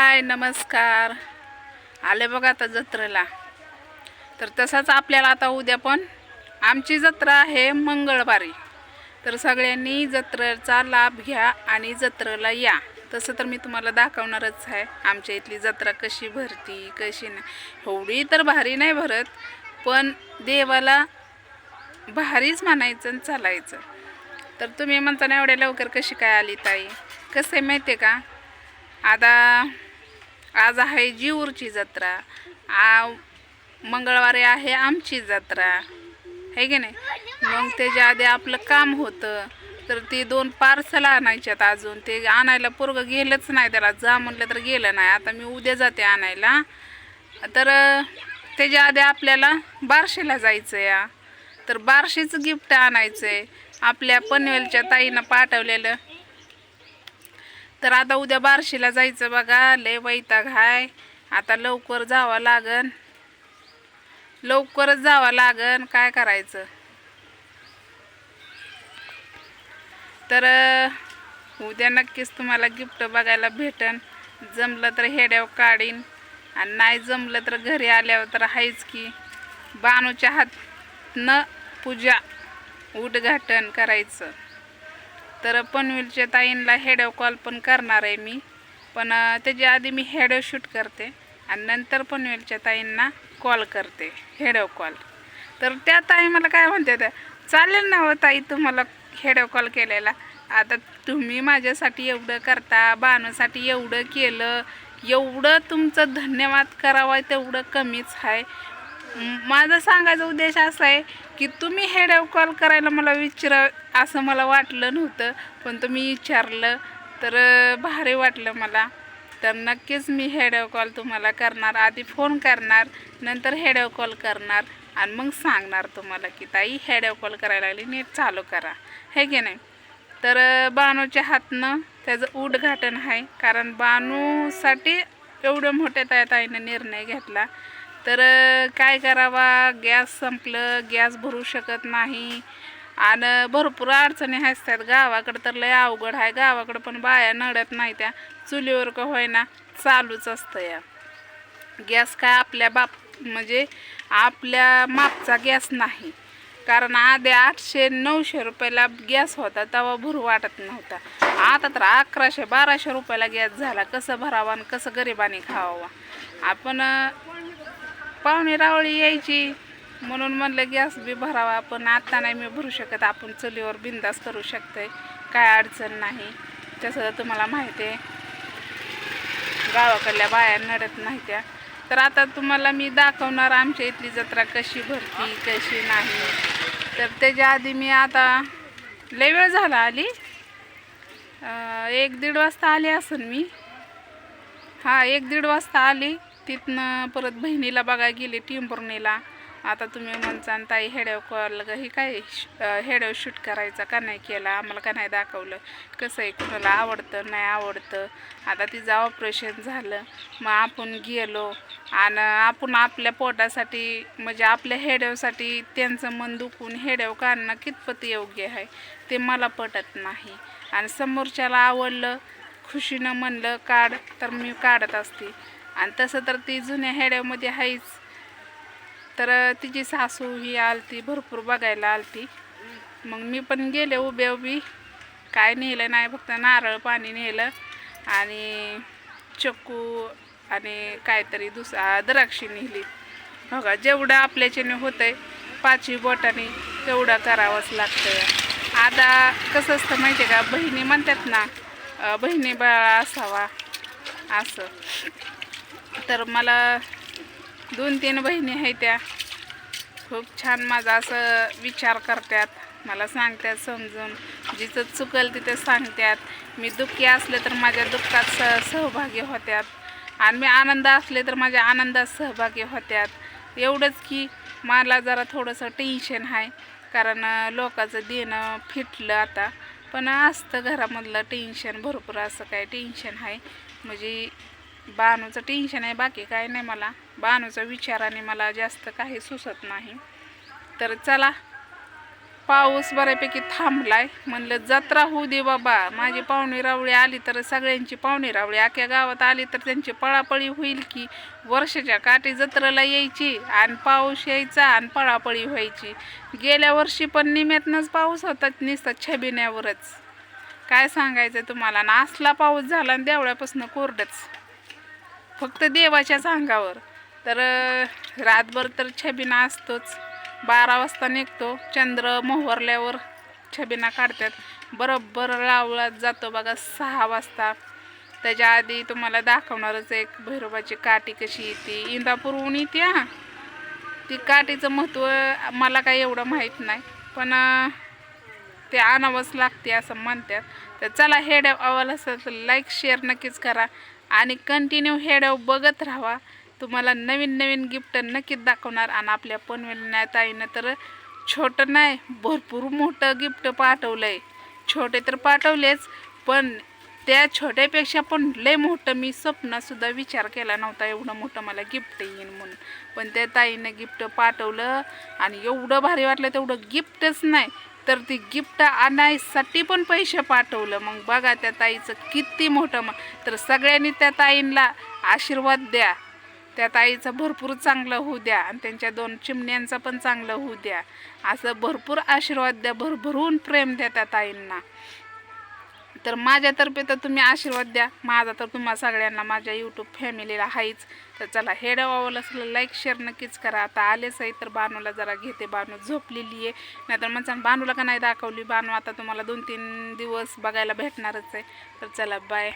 हाय नमस्कार. आले बघा आता जत्रेला. तर तसाच आपल्याला आता उद्या पण आमची जत्रा आहे मंगळवारी. तर सगळ्यांनी जत्रेचा लाभ घ्या आणि जत्रेला या. तसं तर मी तुम्हाला दाखवणारच आहे आमच्या इथली जत्रा कशी भरती कशी नाही. एवढी तर भारी नाही भरत, पण देवाला भारीच म्हणायचं आणि चालायचं. तर तुम्ही म्हणता ना एवढ्या लवकर कशी काय आली ताई? कसं आहे माहिती आहे का, आता आज आहे जीवूरची जत्रा, मंगळवारी आहे आमची जत्रा, आहे की नाही. मग त्याच्या आधी आपलं काम होतं, तर ते 2 पार्सल आणायच्यात. अजून ते आणायला पोरगं गेलंच नाही, त्याला जा म्हटलं तर गेलं नाही. आता मी उद्या जाते आणायला. तर त्याच्या आधी आपल्याला बार्शीला जायचं या. तर बार्शीचं गिफ्ट आणायचं आहे आपल्या पनवेलच्या ताईनं पाठवलेलं. तर आता उद्या बार्शीला जायचं बघा. लय वैताग हाय. आता लवकरच जावं लागन. काय करायचं. तर उद्या नक्कीच तुम्हाला गिफ्ट बघायला भेटन. जमलं तर हेड्यावर काढीन आणि नाही जमलं तर घरी आल्यावर तर आहेच की. बानूच्या हातनं पूजा उद्घाटन करायचं. तर पनवेलच्या ताईंना हेडो कॉल पण करणार आहे मी, पण त्याच्या आधी मी हेडो शूट करते आणि नंतर पनवेलच्या ताईंना कॉल करते हेडो कॉल. तर त्या ताई मला काय म्हणते, त्या चालेल ना हो ताई तुम्हाला हेडो कॉल केलेला. आता तुम्ही माझ्यासाठी एवढं करता, बाणूसाठी एवढं केलं, एवढं तुमचं धन्यवाद करावा तेवढं कमीच आहे. माझा सांगायचा उद्देश असा आहे की तुम्ही हेडो कॉल करायला मला विचारा असं मला वाटलं नव्हतं, पण तुम्ही विचारलं तर भारी वाटलं मला. तर नक्कीच मी हेडो कॉल तुम्हाला करणार. आधी फोन करणार, नंतर हेडो कॉल करणार आणि मग सांगणार तुम्हाला की ताई हेडो कॉल करायला लागली, नीट चालू करा, हे की नाही. तर बानूच्या हातनं त्याचं उद्घाटन आहे, कारण बानूसाठी एवढं मोठ्या ताईनं निर्णय घेतला. तर काय करावा, गॅस संपलं, गॅस भरू शकत नाही आणि भरपूर अडचणी असतात. गावाकडं तर लय अवघड आहे. गावाकडं पण बाया नडत नाही, त्या चुलीवर का होईना चालूच असतं या. गॅस काय आपल्या म्हणजे आपल्या मापचा गॅस नाही, कारण आधी 800-900 रुपयाला गॅस होता, तेव्हा भरू वाटत नव्हता. आता तर 1100-1200 रुपयाला गॅस झाला. कसं भरावा आणि कसं गरिबाने खावा. आपण पाहुणे रावळी यायची म्हणून म्हणलं गॅस बी भरावा, पण आता नाही मी भरू शकत. आपण चुलीवर बिंदास करू शकतोय, काय अडचण नाही. तसं तुम्हाला माहिती आहे गावाकडल्या बाया नडत नाही त्या. तर आता तुम्हाला मी दाखवणार आमच्या इथली जत्रा कशी भरती कशी नाही. तर त्याच्या आधी मी आता लय वेळ झाला आली, 1-1.5 वाजता आली असेल मी. 1-1.5 वाजता आली. तिथनं परत बहिणीला बघायला गेली टिंबुर्णीला. आता तुम्ही म्हणसान ताई हेडो कॉल ही काय हेडो शूट करायचा का नाही केला, आम्हाला का नाही दाखवलं, कसं आहे कुणाला आवडतं नाही आवडतं. आता तिचं ऑपरेशन झालं, मग आपण गेलो आणि आपण आपल्या पोटासाठी म्हणजे आपल्या हेडोसाठी त्यांचं मन दुखून हेडो काढणं कितपत योग्य आहे ते मला पटत नाही. आणि समोरच्याला आवडलं, खुशीनं म्हणलं काढ तर मी काढत असते. आणि तसं तर ती जुन्या हेड्यामध्ये आहेच. तर तिची सासू ही आलती, भरपूर बघायला आलती. मग मी पण गेले उभी. काय नेलं नाही, फक्त नारळ पाणी नेलं आणि चक्कू आणि काहीतरी द्राक्षी नेली. बघा जेवढं आपल्याच्याने होतंय 5 बोटाने तेवढं करावंच लागतं. आता कसं असतं माहिती आहे का, बहिणी म्हणतात ना बहिणी बाळा असावा असं. तर मला 2-3 बहिणी आहेत, त्या खूप छान माझा असं विचार करतात, मला सांगतात समजून. जिथं चुकल तिथं सांगतात. मी दुःखी असले तर माझ्या दुःखात सहभागी होत्यात आणि मी आनंद असले तर माझ्या आनंदात सहभागी होत्यात. एवढंच की मला जरा थोडंसं टेन्शन आहे, कारण लोकांचं देणं फिटलं आता, पण असतं घरामधलं टेन्शन भरपूर. असं काय टेन्शन आहे म्हणजे बाणूचं टेन्शन आहे, बाकी काय नाही. मला बाणूच्या विचाराने मला जास्त काही सुचत नाही. तर चला पाऊस बऱ्यापैकी थांबलाय. म्हणलं जत्रा होऊ दे बाबा, माझी पाहुणे रावळी आली तर सगळ्यांची पाहुणे रावळी अख्ख्या गावात आली तर त्यांची पळापळी होईल की. वर्षाच्या काठी जत्रेला यायची आणि पाऊस यायचा आणि पळापळी व्हायची. गेल्या वर्षी पण निम्यातनंच पाऊस होता, नुसता छबिन्यावरच. काय सांगायचं तुम्हाला ना, असला पाऊस झाला आणि देवळ्यापासून कोरडच, फक्त देवाच्याच अंगावर. तर रातभर तर छबिना असतोच. 12 वाजता निघतो, चंद्र मोहरल्यावर छबिना काढतात. बरोबर रावळात जातो बघा 6 वाजता. त्याच्या आधी तुम्हाला दाखवणारच एक भैरोबाची काठी कशी येते. इंदापूरहून येते. हां, ती काठीचं महत्त्व मला काही एवढं माहीत नाही, पण ते आणावंच लागते असं म्हणतात. तर चला, हेड्याव आवडला असेल तर लाईक शेअर नक्कीच करा आणि कंटिन्यू हेड्याव बघत राहा. तुम्हाला नवीन नवीन गिफ्ट नक्कीच दाखवणार. आणि आपल्या पनवेल ताईनं तर छोटं नाही, भरपूर मोठं गिफ्ट पाठवलं आहे. छोटे तर पाठवलेच, पण त्या छोट्यापेक्षा पण लय मोठं मी स्वप्नातसुद्धा विचार केला नव्हता एवढं मोठं मला गिफ्ट येईन म्हणून. पण त्या ताईनं गिफ्ट पाठवलं आणि एवढं भारी वाटलं. तेवढं गिफ्टच नाही तर ती गिफ्ट आणायसाठी पण पैसे पाठवलं. मग बघा त्या ताईचं किती मोठं. तर सगळ्यांनी त्या ताईंना आशीर्वाद द्या. त्या ताईचं भरपूर चांगलं होऊ द्या आणि त्यांच्या 2 चिमण्यांचं पण चांगलं होऊ द्या. असं भरपूर आशीर्वाद द्या, भरभरून प्रेम द्या त्या ताईंना. तर माझ्यातर्फे तर तुम्ही आशीर्वाद द्या. माझा तर तुम्हा सगळ्यांना, माझ्या यूट्यूब फॅमिलीला आहेच. तर चला, हेडवावलं असलं लाईक शेअर नक्कीच करा. आता आलेच आहे तर बानूला जरा घेते. बानू झोपलेली आहे. नाहीतर म्हणसान बानूला का नाही दाखवली. बानू आता तुम्हाला 2-3 दिवस बघायला भेटणारच आहे. तर चला, बाय.